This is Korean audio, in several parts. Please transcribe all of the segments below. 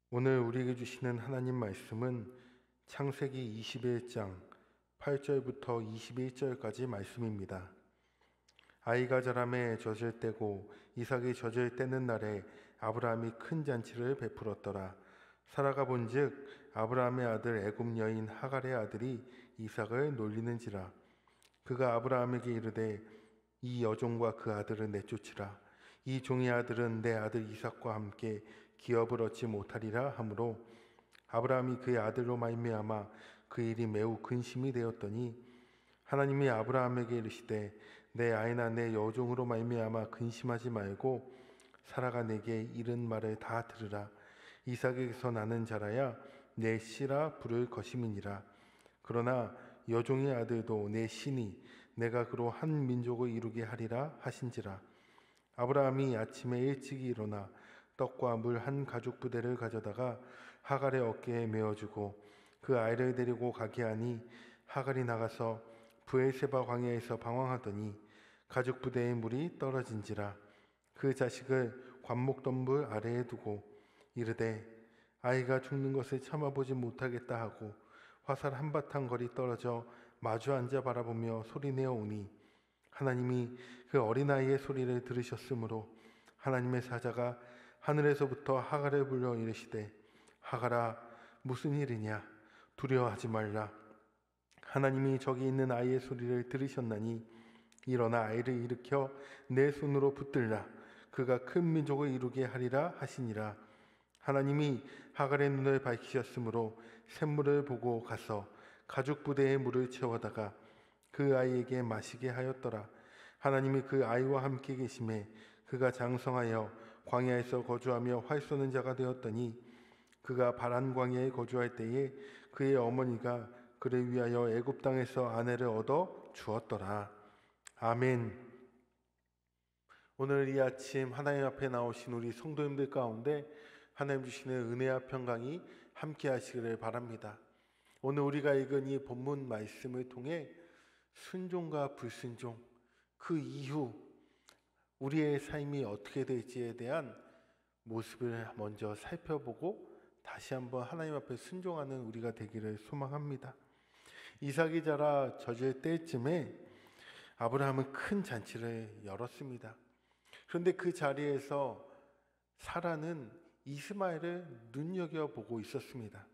오늘 우리에게 주시는 하나님 말씀은 창세기 21장 8절부터 21절까지 말씀입니다. 아이가 자라매 젖을 떼고 이삭이 젖을 떼는 날에 아브라함이 큰 잔치를 베풀었더라. 사라가 본즉 아브라함의 아들 애굽 여인 하갈의 아들이 이삭을 놀리는지라. 그가 아브라함에게 이르되 이 여종과 그 아들을 내쫓으라. 이 종의 아들은 내 아들 이삭과 함께 기업을 얻지 못하리라 하므로 아브라함이 그의 아들로 말미암아 그 일이 매우 근심이 되었더니 하나님이 아브라함에게 이르시되 내 아이나 내 여종으로 말미암아 근심하지 말고 사라가 내게 이른 말을 다 들으라. 이삭에게서 나는 자라야 내 씨라 부를 것임이니라. 그러나 여종의 아들도 내 씨니 내가 그로 한 민족을 이루게 하리라 하신지라. 아브라함이 아침에 일찍 일어나 떡과 물 한 가죽 부대를 가져다가 하갈의 어깨에 메어주고 그 아이를 데리고 가게 하니 하갈이 나가서 브엘세바 광야에서 방황하더니 가죽 부대의 물이 떨어진지라. 그 자식을 관목덤불 아래에 두고 이르되 아이가 죽는 것을 참아보지 못하겠다 하고 화살 한바탕 거리 떨어져 마주 앉아 바라보며 소리내어 오니 하나님이 그 어린아이의 소리를 들으셨으므로 하나님의 사자가 하늘에서부터 하갈을 불러 이르시되 하갈아 무슨 일이냐 두려워하지 말라. 하나님이 저기 있는 아이의 소리를 들으셨나니 일어나 아이를 일으켜 내 손으로 붙들라. 그가 큰 민족을 이루게 하리라 하시니라. 하나님이 하갈의 눈을 밝히셨으므로 샘물을 보고 가서 가죽 부대에 물을 채워다가 그 아이에게 마시게 하였더라. 하나님이 그 아이와 함께 계심에 그가 장성하여 광야에서 거주하며 활 쏘는 자가 되었더니 그가 바란 광야에 거주할 때에 그의 어머니가 그를 위하여 애굽 땅에서 아내를 얻어 주었더라. 아멘. 오늘 이 아침 하나님 앞에 나오신 우리 성도님들 가운데 하나님 주시는 은혜와 평강이 함께 하시기를 바랍니다. 오늘 우리가 읽은 이 본문 말씀을 통해 순종과 불순종, 그 이후 우리의 삶이 어떻게 될지에 대한 모습을 먼저 살펴보고 다시 한번 하나님 앞에 순종하는 우리가 되기를 소망합니다. 이삭이 자라 젖을 때쯤에 아브라함은 큰 잔치를 열었습니다. 그런데 그 자리에서 사라는 이스마엘을 눈여겨보고 있었습니다.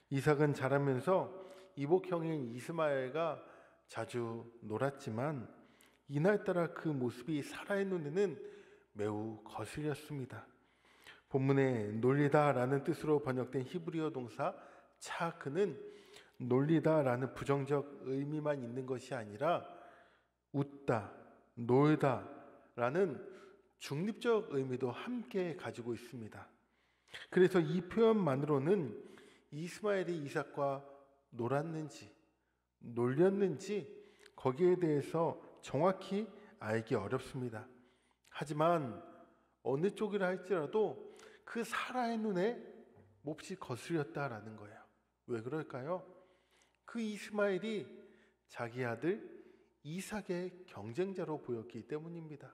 이삭은 자라면서 이복형인 이스마엘과 자주 놀았지만 이날따라 그 모습이 사라의 눈에는 매우 거슬렸습니다. 본문에 놀리다라는 뜻으로 번역된 히브리어 동사 차크는 놀리다라는 부정적 의미만 있는 것이 아니라 웃다, 놀다라는 중립적 의미도 함께 가지고 있습니다. 그래서 이 표현만으로는 이스마엘이 이삭과 놀았는지 놀렸는지 거기에 대해서 정확히 알기 어렵습니다. 하지만 어느 쪽이라 할지라도 그 사라의 눈에 몹시 거슬렸다라는 거예요. 왜 그럴까요? 그 이스마엘이 자기 아들 이삭의 경쟁자로 보였기 때문입니다.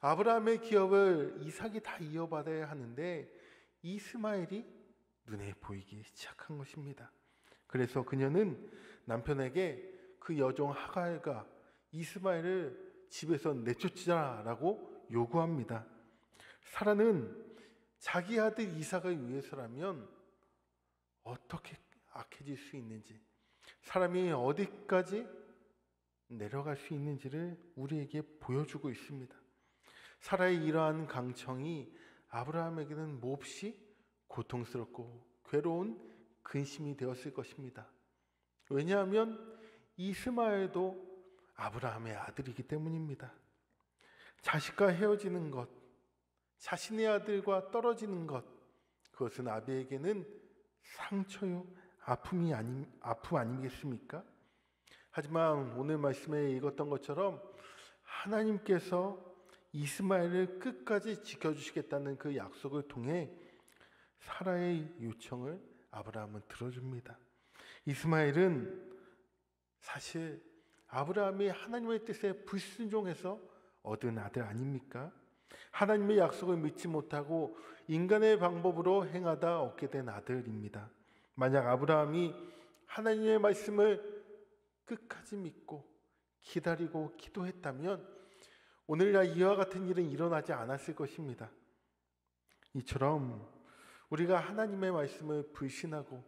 아브라함의 기업을 이삭이 다 이어받아야 하는데 이스마엘이 눈에 보이기 시작한 것입니다. 그래서 그녀는 남편에게 그 여종 하갈과 이스마엘을 집에서 내쫓자라고 요구합니다. 사라는 자기 아들 이삭을 위해서라면 어떻게 악해질 수 있는지, 사람이 어디까지 내려갈 수 있는지를 우리에게 보여주고 있습니다. 사라의 이러한 강청이 아브라함에게는 몹시 고통스럽고 괴로운 근심이 되었을 것입니다. 왜냐하면 이스마엘도 아브라함의 아들이기 때문입니다. 자식과 헤어지는 것, 자신의 아들과 떨어지는 것, 그것은 아비에게는 상처요, 아픔 아니겠습니까? 하지만 오늘 말씀에 읽었던 것처럼 하나님께서 이스마엘을 끝까지 지켜주시겠다는 그 약속을 통해 사라의 요청을 아브라함은 들어줍니다. 이스마엘은 사실 아브라함이 하나님의 뜻에 불순종해서 얻은 아들 아닙니까? 하나님의 약속을 믿지 못하고 인간의 방법으로 행하다 얻게 된 아들입니다. 만약 아브라함이 하나님의 말씀을 끝까지 믿고 기다리고 기도했다면 오늘날 이와 같은 일은 일어나지 않았을 것입니다. 이처럼 우리가 하나님의 말씀을 불신하고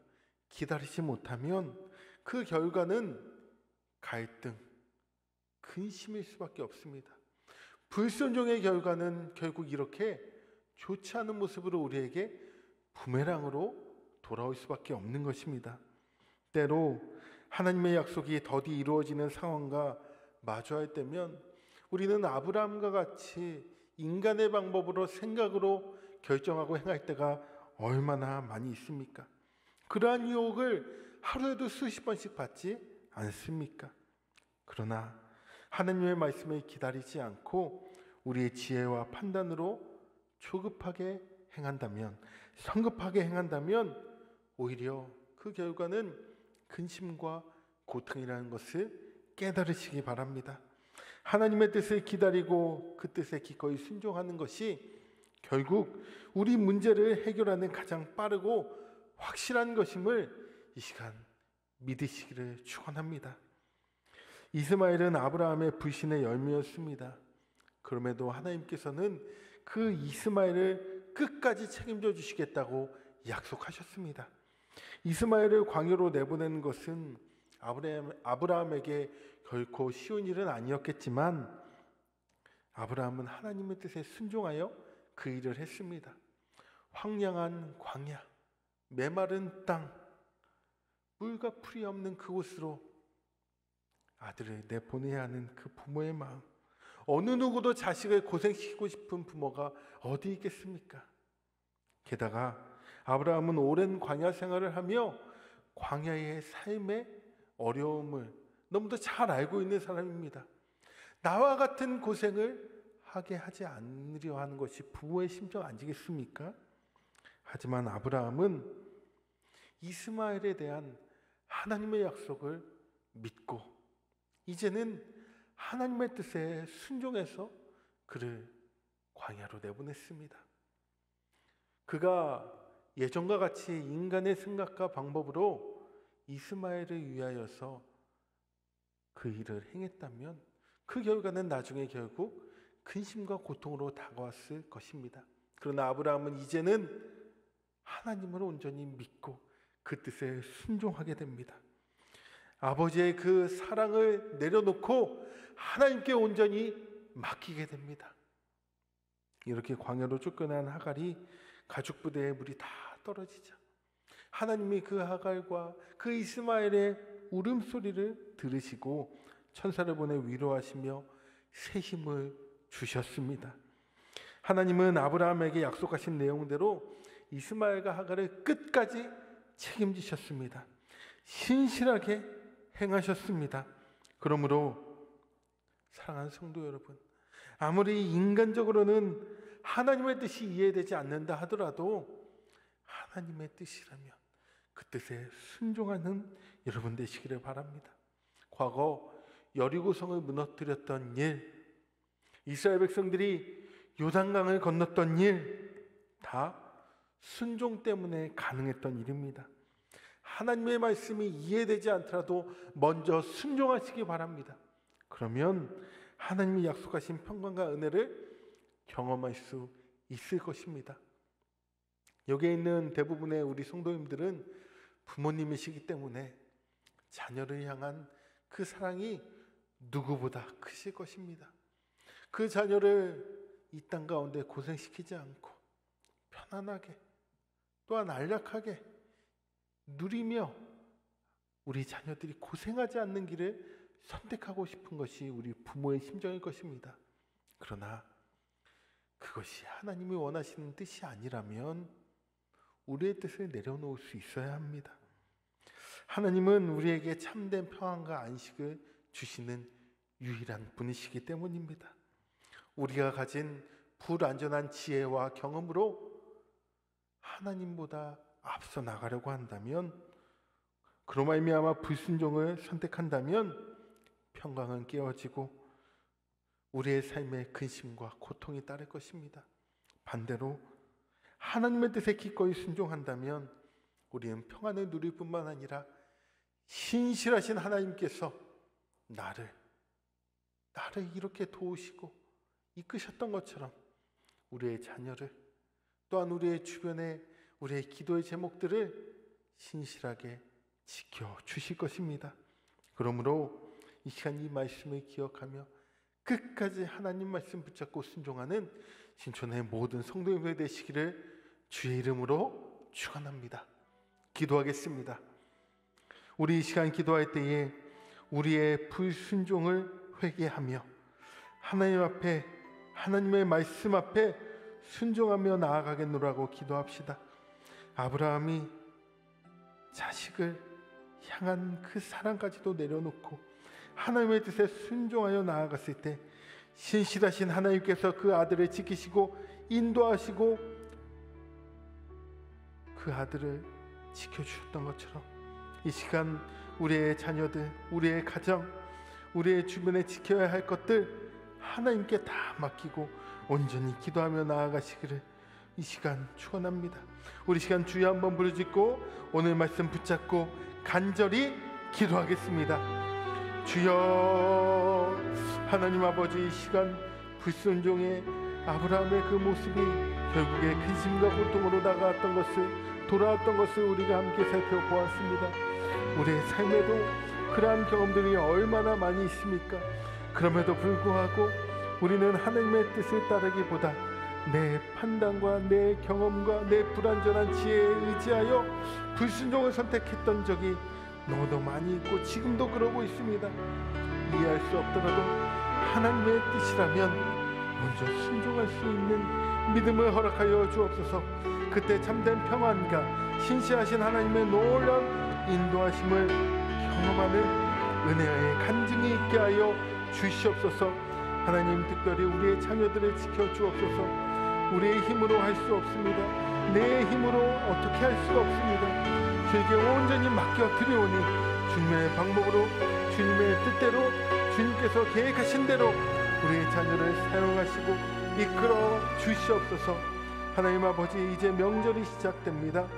기다리지 못하면 그 결과는 갈등, 근심일 수밖에 없습니다. 불순종의 결과는 결국 이렇게 좋지 않은 모습으로 우리에게 부메랑으로 돌아올 수밖에 없는 것입니다. 때로 하나님의 약속이 더디 이루어지는 상황과 마주할 때면 우리는 아브라함과 같이 인간의 방법으로 생각으로 결정하고 행할 때가 얼마나 많이 있습니까? 그러한 유혹을 하루에도 수십 번씩 받지 않습니까? 그러나 하나님의 말씀을 기다리지 않고 우리의 지혜와 판단으로 조급하게 행한다면, 성급하게 행한다면 오히려 그 결과는 근심과 고통이라는 것을 깨달으시기 바랍니다. 하나님의 뜻을 기다리고 그 뜻에 기꺼이 순종하는 것이 결국 우리 문제를 해결하는 가장 빠르고 확실한 것임을 이 시간 믿으시기를 축원합니다. 이스마엘은 아브라함의 불신의 열매였습니다. 그럼에도 하나님께서는 그 이스마엘을 끝까지 책임져 주시겠다고 약속하셨습니다. 이스마엘을 광야로 내보내는 것은 아브라함에게 결코 쉬운 일은 아니었겠지만 아브라함은 하나님의 뜻에 순종하여 그 일을 했습니다. 황량한 광야, 메마른 땅, 물과 풀이 없는 그곳으로 아들을 내보내야 하는 그 부모의 마음, 어느 누구도 자식을 고생시키고 싶은 부모가 어디 있겠습니까? 게다가 아브라함은 오랜 광야 생활을 하며 광야의 삶의 어려움을 너무도 잘 알고 있는 사람입니다. 나와 같은 고생을 하게 하지 않으려 하는 것이 부모의 심정 아니겠습니까? 하지만 아브라함은 이스마엘에 대한 하나님의 약속을 믿고 이제는 하나님의 뜻에 순종해서 그를 광야로 내보냈습니다. 그가 예전과 같이 인간의 생각과 방법으로 이스마엘을 위하여서 그 일을 행했다면 그 결과는 나중에 결국 근심과 고통으로 다가왔을 것입니다. 그러나 아브라함은 이제는 하나님을 온전히 믿고 그 뜻에 순종하게 됩니다. 아버지의 그 사랑을 내려놓고 하나님께 온전히 맡기게 됩니다. 이렇게 광야로 쫓겨난 하갈이 가축 부대에 물이 다 떨어지자 하나님이 그 하갈과 그 이스마엘의 울음소리를 들으시고 천사를 보내 위로하시며 새 힘을 주셨습니다. 하나님은 아브라함에게 약속하신 내용대로 이스마엘과 하갈을 끝까지 책임지셨습니다. 신실하게 행하셨습니다. 그러므로 사랑하는 성도 여러분, 아무리 인간적으로는 하나님의 뜻이 이해되지 않는다 하더라도 하나님의 뜻이라면 그 뜻에 순종하는 여러분 되시기를 바랍니다. 과거 여리고성을 무너뜨렸던 일, 이스라엘 백성들이 요단강을 건넜던 일, 다 순종 때문에 가능했던 일입니다. 하나님의 말씀이 이해되지 않더라도 먼저 순종하시기 바랍니다. 그러면 하나님이 약속하신 평강과 은혜를 경험할 수 있을 것입니다. 여기에 있는 대부분의 우리 성도님들은 부모님이시기 때문에 자녀를 향한 그 사랑이 누구보다 크실 것입니다. 그 자녀를 이 땅 가운데 고생시키지 않고 편안하게 또한 안락하게 누리며 우리 자녀들이 고생하지 않는 길을 선택하고 싶은 것이 우리 부모의 심정일 것입니다. 그러나 그것이 하나님이 원하시는 뜻이 아니라면 우리의 뜻을 내려놓을 수 있어야 합니다. 하나님은 우리에게 참된 평안과 안식을 주시는 유일한 분이시기 때문입니다. 우리가 가진 불완전한 지혜와 경험으로 하나님보다 앞서 나가려고 한다면, 그로 말미암아 불순종을 선택한다면 평강은 깨어지고 우리의 삶의 근심과 고통 고통이 따를 것입니다. 반대로 하나님의 뜻에 기꺼이 순종한다면 우리는 평안을 누릴 뿐만 아니라 신실하신 하나님께서 나를 이렇게 도우시고 이끄셨던 것처럼 우리의 자녀를, 또한 우리의 주변에 우리의 기도의 제목들을 신실하게 지켜주실 것입니다. 그러므로 이 시간 이 말씀을 기억하며 끝까지 하나님 말씀 붙잡고 순종하는 신촌의 모든 성도님들 되시기를 주의 이름으로 축원합니다. 기도하겠습니다. 우리 이 시간 기도할 때에 우리의 불순종을 회개하며 하나님 앞에, 하나님의 말씀 앞에 순종하며 나아가겠노라고 기도합시다. 아브라함이 자식을 향한 그 사랑까지도 내려놓고 하나님의 뜻에 순종하여 나아갔을 때 신실하신 하나님께서 그 아들을 지키시고 인도하시고 그 아들을 지켜주셨던 것처럼 이 시간 우리의 자녀들, 우리의 가정, 우리의 주변에 지켜야 할 것들 하나님께 다 맡기고 온전히 기도하며 나아가시기를 이 시간 축원합니다. 우리 시간 주여 한번 부르짖고 오늘 말씀 붙잡고 간절히 기도하겠습니다. 주여, 하나님 아버지, 이 시간 불순종의 아브라함의 그 모습이 결국에 근심과 고통으로 돌아왔던 것을 우리가 함께 살펴보았습니다. 우리의 삶에도 그러한 경험들이 얼마나 많이 있습니까? 그럼에도 불구하고 우리는 하나님의 뜻을 따르기보다 내 판단과 내 경험과 내 불완전한 지혜에 의지하여 불순종을 선택했던 적이 너무 많이 있고 지금도 그러고 있습니다. 이해할 수 없더라도 하나님의 뜻이라면 먼저 순종할 수 있는 믿음을 허락하여 주옵소서. 그때 참된 평안과 신실하신 하나님의 놀라운 인도하심을 경험하는 은혜의 간증이 있게 하여 주시옵소서. 하나님, 특별히 우리의 자녀들을 지켜주옵소서. 우리의 힘으로 할 수 없습니다. 내 힘으로 어떻게 할 수가 없습니다. 주에게 온전히 맡겨 드리오니 주님의 방법으로, 주님의 뜻대로, 주님께서 계획하신 대로 우리의 자녀를 사용하시고 이끌어 주시옵소서. 하나님 아버지, 이제 명절이 시작됩니다.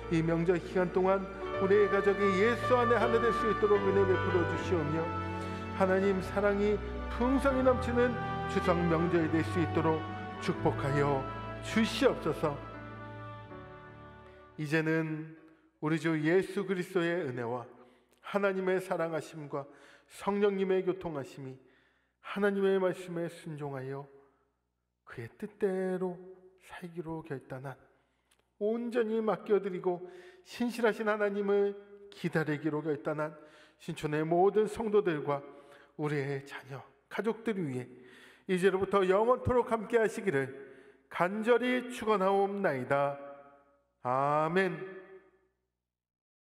이 명절 기간 동안 우리의 가족이 예수 안에 하나 될 수 있도록 은혜 베풀어 주시오며 하나님 사랑이 풍성히 넘치는 추석 명절이 될 수 있도록 축복하여 주시옵소서. 이제는 우리 주 예수 그리스도의 은혜와 하나님의 사랑하심과 성령님의 교통하심이 하나님의 말씀에 순종하여 그의 뜻대로 살기로 결단한, 온전히 맡겨드리고 신실하신 하나님을 기다리기로 결단한 신촌의 모든 성도들과 우리의 자녀, 가족들 위해 이제로부터 영원토록 함께 하시기를 간절히 축원하옵나이다. 아멘.